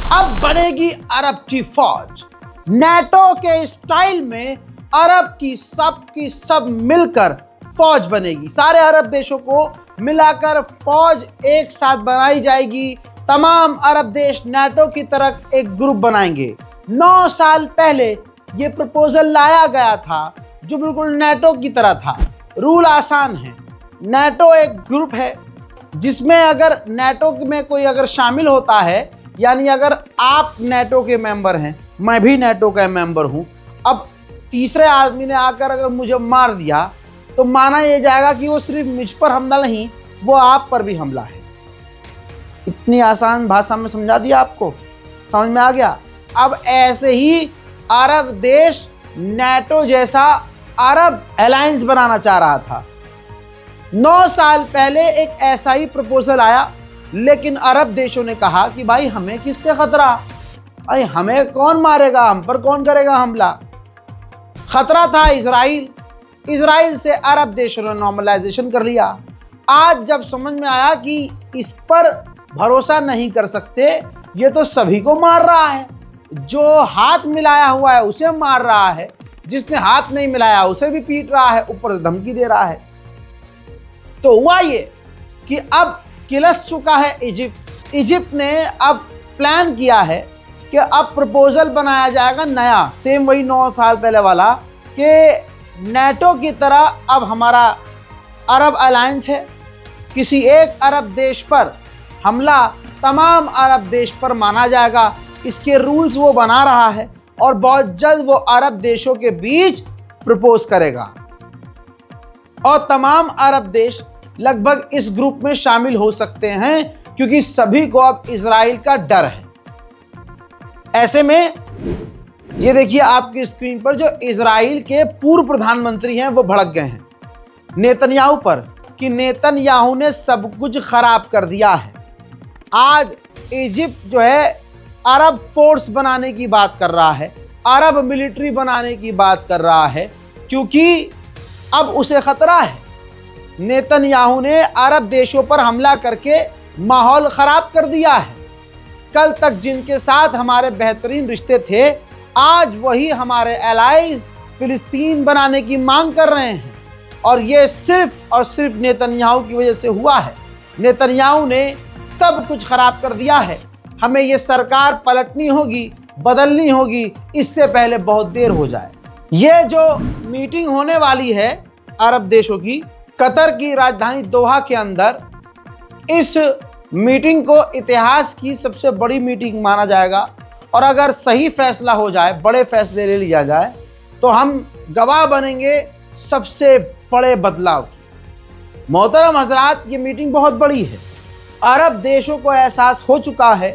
अब बनेगी अरब की फौज। नेटो के स्टाइल में अरब की सब मिलकर फौज बनेगी। सारे अरब देशों को मिलाकर फौज एक साथ बनाई जाएगी। तमाम अरब देश नेटो की तरह एक ग्रुप बनाएंगे। 9 साल पहले ये प्रपोजल लाया गया था जो बिल्कुल नेटो की तरह था। रूल आसान है। नेटो एक ग्रुप है जिसमें अगर नेटो में कोई अगर शामिल होता है, यानी अगर आप नेटो के मेंबर हैं, मैं भी नेटो का मेंबर हूं, अब तीसरे आदमी ने आकर अगर मुझे मार दिया तो माना यह जाएगा कि वो सिर्फ मुझ पर हमला नहीं, वो आप पर भी हमला है। इतनी आसान भाषा में समझा दिया, आपको समझ में आ गया। अब ऐसे ही अरब देश नेटो जैसा अरब अलायंस बनाना चाह रहा था। 9 साल पहले एक ऐसा ही प्रपोजल आया, लेकिन अरब देशों ने कहा कि भाई हमें किससे खतरा, भाई हमें कौन मारेगा, हम पर कौन करेगा हमला। खतरा था इजराइल से अरब देशों ने नॉर्मलाइजेशन कर लिया। आज जब समझ में आया कि इस पर भरोसा नहीं कर सकते, ये तो सभी को मार रहा है, जो हाथ मिलाया हुआ है उसे मार रहा है, जिसने हाथ नहीं मिलाया उसे भी पीट रहा है, ऊपर से धमकी दे रहा है। तो हुआ ये कि अब किलस चुका है इजिप्ट ने अब प्लान किया है कि अब प्रपोजल बनाया जाएगा नया, सेम वही 9 साल पहले वाला, कि नेटो की तरह अब हमारा अरब अलायंस है। किसी एक अरब देश पर हमला तमाम अरब देश पर माना जाएगा। इसके रूल्स वो बना रहा है और बहुत जल्द वो अरब देशों के बीच प्रपोज करेगा और तमाम अरब देश लगभग इस ग्रुप में शामिल हो सकते हैं, क्योंकि सभी को अब इजराइल का डर है। ऐसे में ये देखिए आपकी स्क्रीन पर, जो इजराइल के पूर्व प्रधानमंत्री हैं वो भड़क गए हैं नेतन्याहू पर कि नेतन्याहू ने सब कुछ खराब कर दिया है। आज इजिप्ट जो है अरब फोर्स बनाने की बात कर रहा है, अरब मिलिट्री बनाने की बात कर रहा है, क्योंकि अब उसे खतरा है। नेतन्याहू ने अरब देशों पर हमला करके माहौल खराब कर दिया है। कल तक जिनके साथ हमारे बेहतरीन रिश्ते थे, आज वही हमारे एलाइज फिलिस्तीन बनाने की मांग कर रहे हैं, और ये सिर्फ और सिर्फ नेतन्याहू की वजह से हुआ है। नेतन्याहू ने सब कुछ खराब कर दिया है। हमें ये सरकार पलटनी होगी, बदलनी होगी, इससे पहले बहुत देर हो जाए। ये जो मीटिंग होने वाली है अरब देशों की, कतर की राजधानी दोहा के अंदर, इस मीटिंग को इतिहास की सबसे बड़ी मीटिंग माना जाएगा, और अगर सही फैसला हो जाए, बड़े फैसले ले लिया जाए, तो हम गवाह बनेंगे सबसे बड़े बदलाव की। मोहतरम हजरात, ये मीटिंग बहुत बड़ी है। अरब देशों को एहसास हो चुका है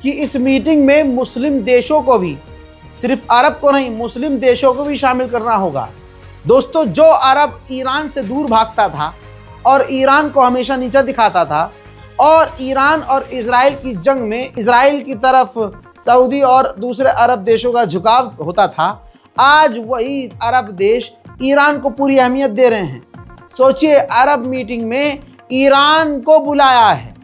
कि इस मीटिंग में मुस्लिम देशों को भी, सिर्फ अरब को नहीं, मुस्लिम देशों को भी शामिल करना होगा। दोस्तों, जो अरब ईरान से दूर भागता था और ईरान को हमेशा नीचा दिखाता था, और ईरान और इजराइल की जंग में इजराइल की तरफ सऊदी और दूसरे अरब देशों का झुकाव होता था, आज वही अरब देश ईरान को पूरी अहमियत दे रहे हैं। सोचिए, अरब मीटिंग में ईरान को बुलाया है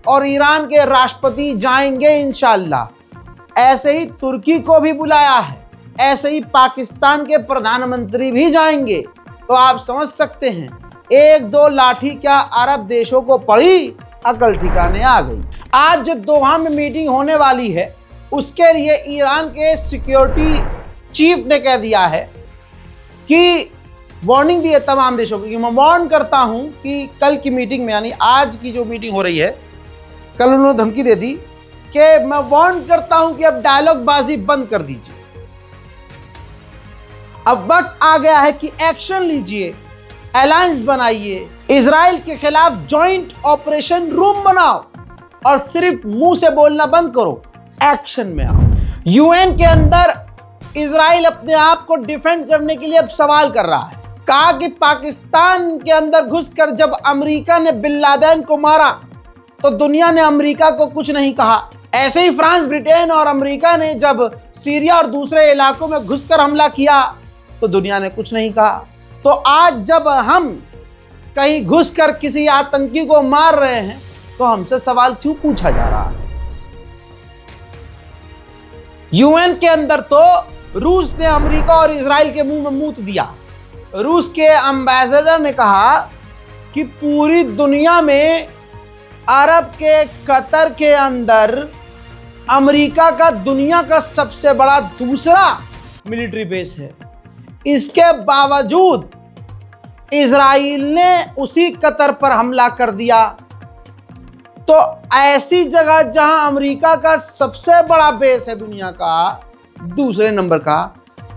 और ईरान के राष्ट्रपति जाएंगे इंशाअल्लाह। ऐसे ही तुर्की को भी बुलाया है, ऐसे ही पाकिस्तान के प्रधानमंत्री भी जाएंगे। तो आप समझ सकते हैं, 1-2 लाठी क्या अरब देशों को पड़ी, अकल ठिकाने आ गई। आज जो दोहा में मीटिंग होने वाली है, उसके लिए ईरान के सिक्योरिटी चीफ ने कह दिया है कि वार्निंग दी है तमाम देशों को कि मैं वार्न करता हूं कि कल की मीटिंग में, यानी आज की जो मीटिंग हो रही है, कल उन्होंने धमकी दे दी कि मैं वार्न करता हूं कि अब डायलॉग बाजी बंद कर दीजिए। अब वक्त आ गया है कि एक्शन लीजिए, अलायंस बनाइए, इजराइल के खिलाफ जॉइंट ऑपरेशन रूम बनाओ, और सिर्फ मुंह से बोलना बंद करो, एक्शन में आओ। यूएन के अंदर इजराइल अपने आप को डिफेंड करने के लिए अब सवाल कर रहा है। कहा कि पाकिस्तान के अंदर घुसकर जब अमेरिका ने बिन लादेन को मारा तो दुनिया ने अमेरिका को कुछ नहीं कहा। ऐसे ही फ्रांस, ब्रिटेन और अमेरिका ने जब सीरिया और दूसरे इलाकों में घुसकर हमला किया तो दुनिया ने कुछ नहीं कहा। तो आज जब हम कहीं घुसकर किसी आतंकी को मार रहे हैं तो हमसे सवाल क्यों पूछा जा रहा है? यूएन के अंदर तो रूस ने अमेरिका और इजराइल के मुंह में मूत दिया। रूस के एम्बेसडर ने कहा कि पूरी दुनिया में अरब के कतर के अंदर अमेरिका का दुनिया का सबसे बड़ा दूसरा मिलिट्री बेस है। इसके बावजूद इजराइल ने उसी कतर पर हमला कर दिया। तो ऐसी जगह जहां अमेरिका का सबसे बड़ा बेस है दुनिया का, दूसरे नंबर का,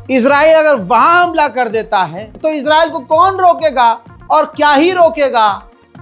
इजराइल अगर वहां हमला कर देता है तो इजराइल को कौन रोकेगा और क्या ही रोकेगा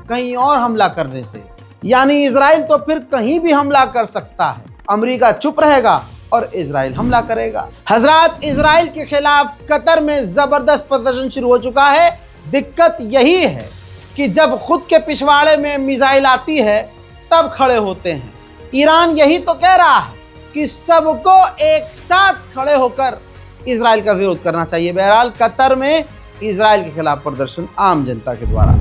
कहीं और हमला करने से। यानी इजराइल तो फिर कहीं भी हमला कर सकता है, अमेरिका चुप रहेगा और इजराइल हमला करेगा। हजरात, इजराइल के खिलाफ कतर में जबरदस्त प्रदर्शन शुरू हो चुका है। दिक्कत यही है कि जब खुद के पिछवाड़े में मिसाइल आती है तब खड़े होते हैं। ईरान यही तो कह रहा है कि सबको एक साथ खड़े होकर इजराइल का विरोध करना चाहिए। बहरहाल कतर में इजराइल के खिलाफ प्रदर्शन आम जनता के द्वारा।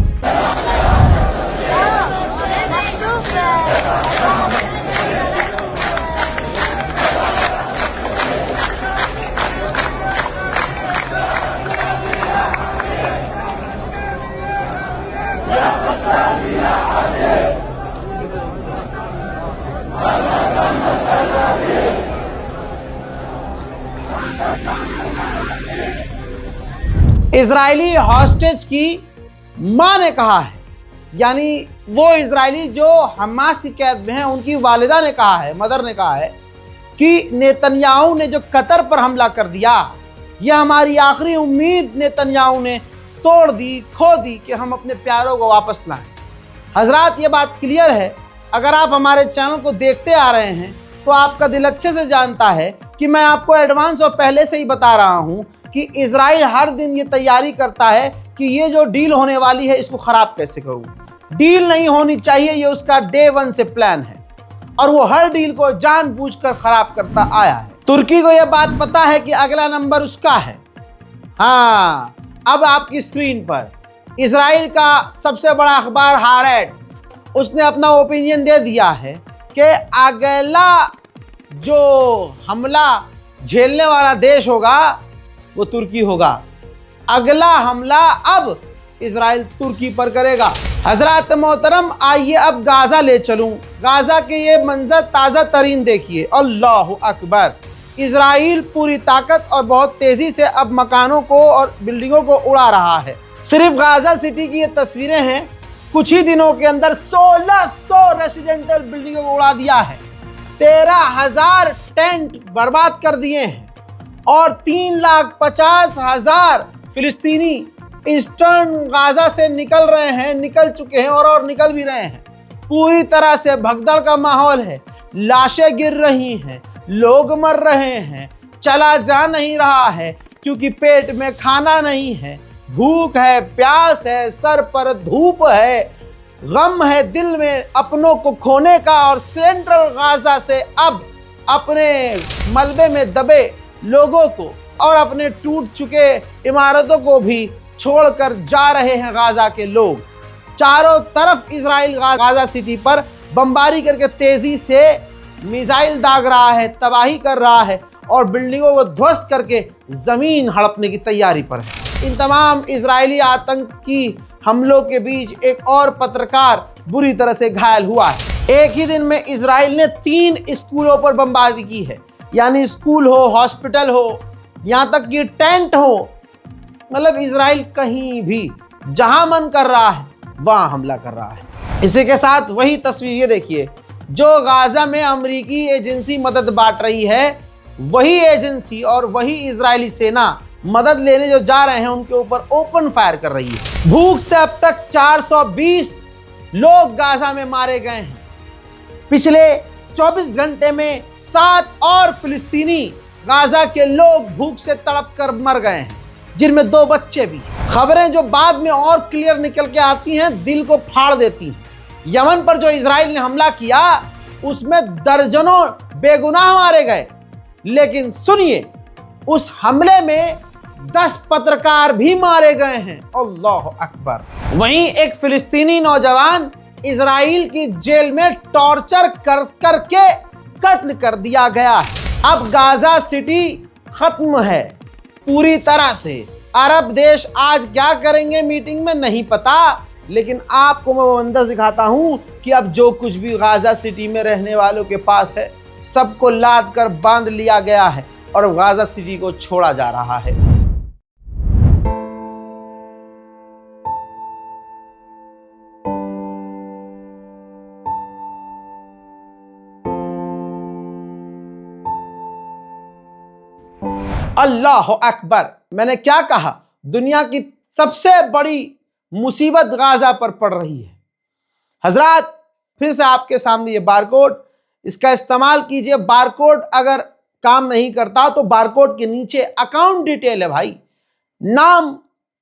इजरायली हॉस्टेज की मां ने कहा है, यानी वो इजरायली जो हमास की कैद में है उनकी वालिदा ने कहा है, मदर ने कहा है कि नेतन्याहू ने जो कतर पर हमला कर दिया, यह हमारी आखिरी उम्मीद नेतन्याहू ने तोड़ दी, खो दी कि हम अपने प्यारों को वापस लाएं। हजरात, ये बात क्लियर है, अगर आप हमारे चैनल को देखते आ रहे हैं तो आपका दिल अच्छे से जानता है कि मैं आपको एडवांस और पहले से ही बता रहा हूं कि इजराइल हर दिन ये तैयारी करता है कि ये जो डील होने वाली है इसको ख़राब कैसे करूं। डील नहीं होनी चाहिए, ये उसका डे 1 से प्लान है और वो हर डील को जानबूझकर ख़राब करता आया है। तुर्की को यह बात पता है कि अगला नंबर उसका है। हाँ, अब आपकी स्क्रीन पर इजराइल का सबसे बड़ा अखबार हारेट्स, उसने अपना ओपिनियन दे दिया है कि अगला जो हमला झेलने वाला देश होगा वो तुर्की होगा। अगला हमला अब इजराइल तुर्की पर करेगा। हजरत मोहतरम, आइए अब गाजा ले चलूं। गाजा के ये मंजर ताज़ा तरीन देखिए। अल्लाह अकबर। इजराइल पूरी ताकत और बहुत तेज़ी से अब मकानों को और बिल्डिंगों को उड़ा रहा है। सिर्फ गाजा सिटी की ये तस्वीरें हैं, कुछ ही दिनों के अंदर 1600 रेसिडेंटल बिल्डिंगों को उड़ा दिया है, 13,000 टेंट बर्बाद कर दिए हैं और 3,50,000 फिलिस्तीनी ईस्टर्न गाजा से निकल रहे हैं, निकल चुके हैं और निकल भी रहे हैं। पूरी तरह से भगदड़ का माहौल है, लाशें गिर रही हैं, लोग मर रहे हैं, चला जा नहीं रहा है क्योंकि पेट में खाना नहीं है, भूख है, प्यास है, सर पर धूप है, गम है दिल में अपनों को खोने का और सेंट्रल गाजा से अब अपने मलबे में दबे लोगों को और अपने टूट चुके इमारतों को भी छोड़कर जा रहे हैं गाजा के लोग। चारों तरफ इजराइल गाजा सिटी पर बमबारी करके तेजी से मिसाइल दाग रहा है, तबाही कर रहा है और बिल्डिंगों को ध्वस्त करके जमीन हड़पने की तैयारी पर है। इन तमाम इजरायली आतंकी हमलों के बीच एक और पत्रकार बुरी तरह से घायल हुआ है। एक ही दिन में इजराइल ने 3 स्कूलों पर बमबारी की है, यानी स्कूल हो, हॉस्पिटल हो, यहाँ तक कि टेंट हो, मतलब इजराइल कहीं भी जहां मन कर रहा है वहां हमला कर रहा है। इसी के साथ वही तस्वीर ये देखिए, जो गाजा में अमेरिकी एजेंसी मदद बांट रही है, वही एजेंसी और वही इजरायली सेना मदद लेने जो जा रहे हैं उनके ऊपर ओपन फायर कर रही है। भूख से अब तक 420 लोग गाजा में मारे गए हैं। पिछले 24 घंटे में 7 और फिलिस्तीनी गाजा के लोग भूख से तड़प कर मर गए हैं, जिनमें 2 बच्चे भी। खबरें जो बाद में और क्लियर निकल के आती हैं, दिल को फाड़ देती हैं। यमन पर जो इजराइल ने हमला किया उसमें दर्जनों बेगुनाह मारे गए, लेकिन सुनिए, उस हमले में 10 पत्रकार भी मारे गए हैं। अल्लाह अकबर। वहीं एक फिलिस्तीनी नौजवान इजराइल की जेल में टॉर्चर कर करके कत्ल कर दिया गया है। अब गाजा सिटी खत्म है पूरी तरह से। अरब देश आज क्या करेंगे मीटिंग में नहीं पता, लेकिन आपको मैं वो मंजर दिखाता हूं कि अब जो कुछ भी गाजा सिटी में रहने वालों के पास है सबको लाद कर बांध लिया गया है और गाजा सिटी को छोड़ा जा रहा है। अल्लाह अकबर, मैंने क्या कहा? दुनिया की सबसे बड़ी मुसीबत गाजा पर पड़ रही है। हजरात, फिर से आपके सामने ये बारकोड, इसका इस्तेमाल कीजिए। बारकोड अगर काम नहीं करता तो बारकोड के नीचे अकाउंट डिटेल है भाई, नाम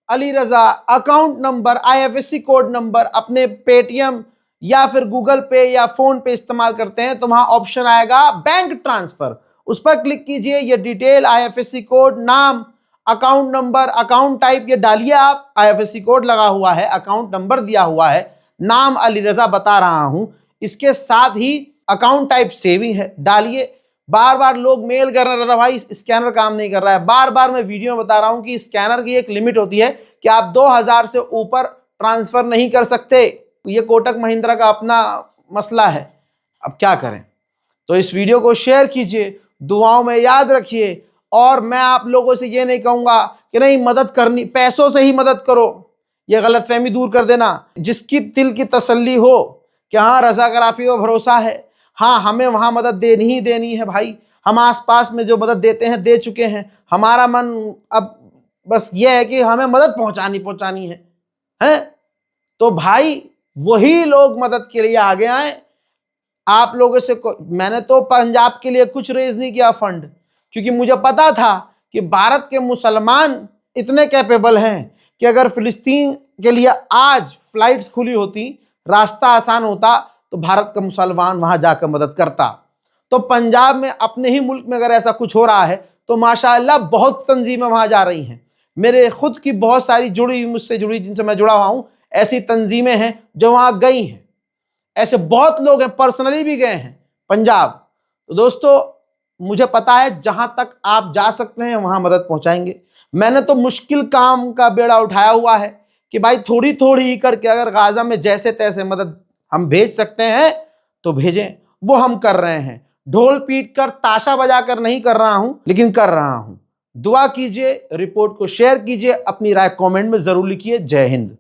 Ali Raza, account number, IFSC code number. अपने पेटीएम या फिर गूगल पे या फोन पे इस्तेमाल करते हैं तो वहां ऑप्शन आएगा बैंक ट्रांसफर, उस पर क्लिक कीजिए। ये डिटेल, आईएफएससी कोड, नाम, अकाउंट नंबर, अकाउंट टाइप ये डालिए आप। आईएफएससी कोड लगा हुआ है, अकाउंट नंबर दिया हुआ है, नाम अली रजा बता रहा हूं, इसके साथ ही अकाउंट टाइप सेविंग है, डालिए। बार बार लोग मेल कर रहे थे भाई स्कैनर काम नहीं कर रहा है। बार बार मैं वीडियो में बता रहा हूं कि स्कैनर की एक लिमिट होती है कि आप 2000 से ऊपर ट्रांसफर नहीं कर सकते। ये कोटक महिंद्रा का अपना मसला है, अब क्या करें। तो इस वीडियो को शेयर कीजिए, दुआओं में याद रखिए। और मैं आप लोगों से ये नहीं कहूंगा कि नहीं मदद करनी, पैसों से ही मदद करो, ये गलतफहमी दूर कर देना। जिसकी दिल की तसल्ली हो कि हाँ रज़ाक़राफ़ी और भरोसा है, हाँ हमें वहाँ मदद देनी ही देनी है भाई। हम आसपास में जो मदद देते हैं दे चुके हैं, हमारा मन अब बस ये है कि हमें मदद पहुँचानी है। तो भाई वही लोग मदद के लिए आगे आए। आप लोगों से मैंने तो पंजाब के लिए कुछ रेज नहीं किया फंड, क्योंकि मुझे पता था कि भारत के मुसलमान इतने कैपेबल हैं कि अगर फिलिस्तीन के लिए आज फ्लाइट्स खुली होती, रास्ता आसान होता, तो भारत का मुसलमान वहां जाकर मदद करता। तो पंजाब में, अपने ही मुल्क में अगर ऐसा कुछ हो रहा है तो माशाअल्लाह बहुत तंजीमें वहां जा रही हैं। मेरे खुद की बहुत सारी जुड़ी, मुझसे जुड़ी, जिनसे मैं जुड़ा हुआ हूं, ऐसी तंजीमें हैं जो वहां गई हैं। ऐसे बहुत लोग हैं, पर्सनली भी गए हैं पंजाब। तो दोस्तों मुझे पता है जहां तक आप जा सकते हैं वहां मदद पहुंचाएंगे। मैंने तो मुश्किल काम का बेड़ा उठाया हुआ है कि भाई थोड़ी थोड़ी ही करके अगर गाजा में जैसे तैसे मदद हम भेज सकते हैं तो भेजें, वो हम कर रहे हैं। ढोल पीट कर, ताशा बजाकर नहीं कर रहा हूं, लेकिन कर रहा हूं। दुआ कीजिए, रिपोर्ट को शेयर कीजिए, अपनी राय कमेंट में जरूर लिखिए। जय हिंद।